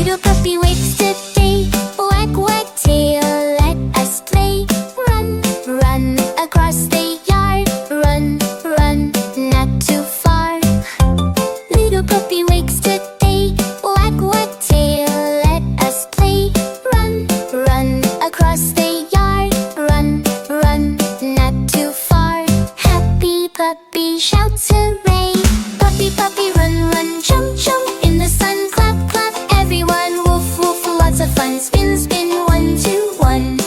Little puppy wakes today. Wag, wag tail, let us play. Run, run across the yard. Run, run, not too far. Little puppy wakes today. Wag, wag tail, let us play. Run, run across the yard. Run, run, not too far. Happy puppy shouts hooray. Puppy, puppy, run, run, jump, jump. In the sun, clap, clap. Everyone, woof, woof, lots of fun. Spin, spin, 1, 2, 1.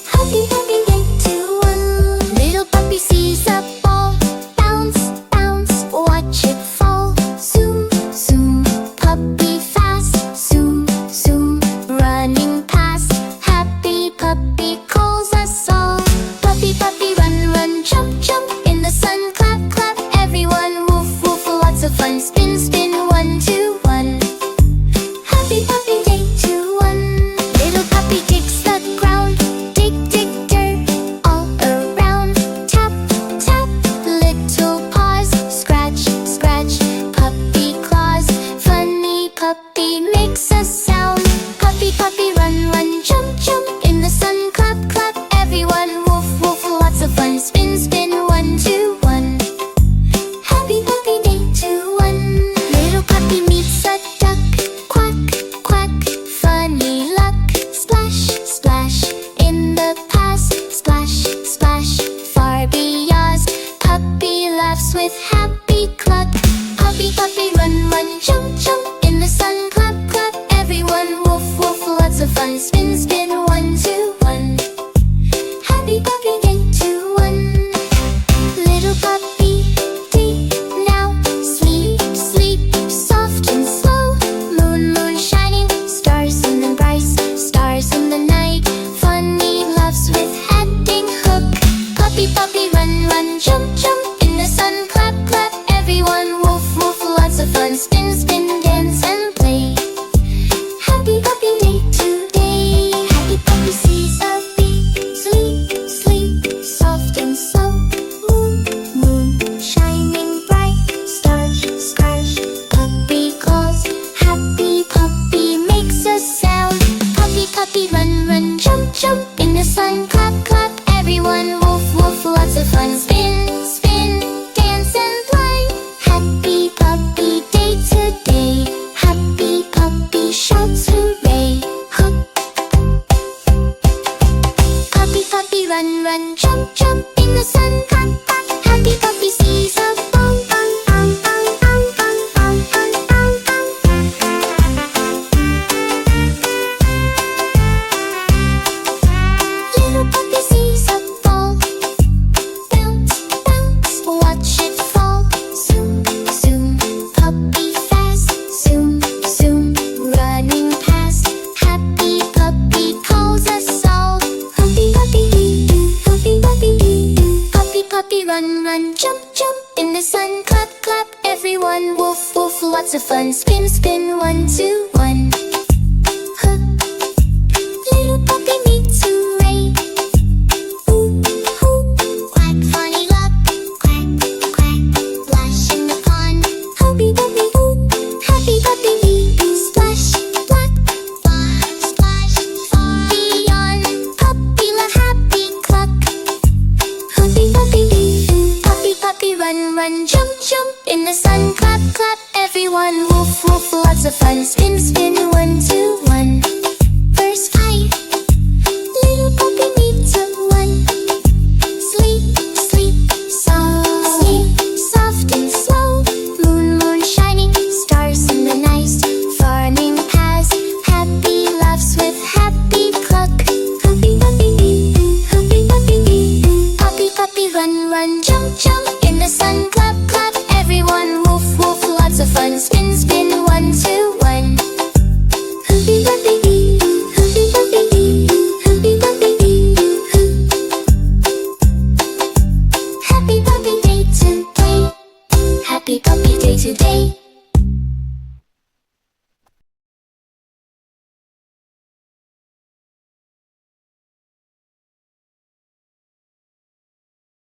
Happy, happy day to one. Little puppy sees a ball. Bounce, bounce, watch it fall. Zoom, zoom, puppy fast. Zoom, zoom, running past. Happy puppy calls us all. Puppy, puppy, run, run, jump, jump. In the sun, clap, clap. Everyone, woof, woof, lots of fun. Spin, spin, 1, 2, 1. Happy puppy day to one. Little puppy digs the ground. Dig, dig dirt all around. Tap, tap, little paws. Scratch, scratch, puppy claws. Funny puppy makes a sound. Puppy, puppy, run, run, jump, jump. In the sun, clap, clap. Everyone, woof, woof, lots of fun. Spin, spin, 1, 2, 1. Happy puppy day to one. Little puppy meets a duck. Quack, quack, funny luck. Splash, splash, in the past. Splash, splash, far beyond. Puppy laughs with happy cluck. Puppy, puppy, run, run, jump, jump. In the sun, clap, clap. Everyone, woof, woof, lots of fun. Spin, spin, 1, 2, 1. Happy puppy day to one. Little puppy, deep now. Sleep, sleep, soft and slow. Moon, moon shining. Stars in the bright. Stars in the night. Funny loves with adding hook. Puppy, puppy, run, run, jump, jump. In the sun, clap, clap. Everyone, woof, woof, lots of fun. Spin, spin, dance and play. Happy puppy day today. Happy puppy sees a bee. Sleep, sleep, soft and slow. Moon, moon, shining bright. Stars, stars, puppy calls. Happy puppy makes a sound. Puppy, puppy, run, run, jump, jump. In the sun, clap, clap. Everyone, woof, woof, lots of fun. Spin, spin, dance and play. Happy puppy day today. Happy puppy shouts hooray. Hook. Puppy, puppy, run, run, jump, jump. In the sun, clap, clap. Happy puppy sees a ball. Bang, bang, bang, bang, bang, bang, bang, bang, bang. Little puppy sees a ball. Bounce, bounce, watch it fall. Zoom, zoom, puppy fast. Zoom, zoom, running past. Happy puppy calls us all. Puppy, puppy, puppy, puppy, puppy, puppy, run, run, jump, jump. In the sun, clap, clap. Everyone, woof, woof, lots of fun. Spin, spin, 1, 2, 1. Hook. Little puppy meets a ray. Ooh, ooh, quack, funny luck. Quack, quack, splash in the pond. Puppy, puppy, ooh, happy puppy bee. Splash, black, splash, splash, far beyond. Puppy love, happy cluck. Puppy, puppy, puppy, puppy, run, run, jump, jump. In the sun, clap, clap. Everyone, woof, woof, lots of fun. Spin, spin, 1, 2, 1. Verse 5. Little puppy meets a one. Sleep, sleep, soft. Sleep, soft and slow. Moon, moon shining. Stars in the night. Farming past. Happy laughs with happy cluck. Puppy, puppy, puppy, puppy, puppy, puppy, run, run, jump, jump. In the sun, clap, clap. Everyone, woof, woof, lots of fun. Spin, spin, 1, 2, 1. Puppy, puppy, puppy, puppy, puppy, puppy. Happy puppy day today. Happy puppy day today.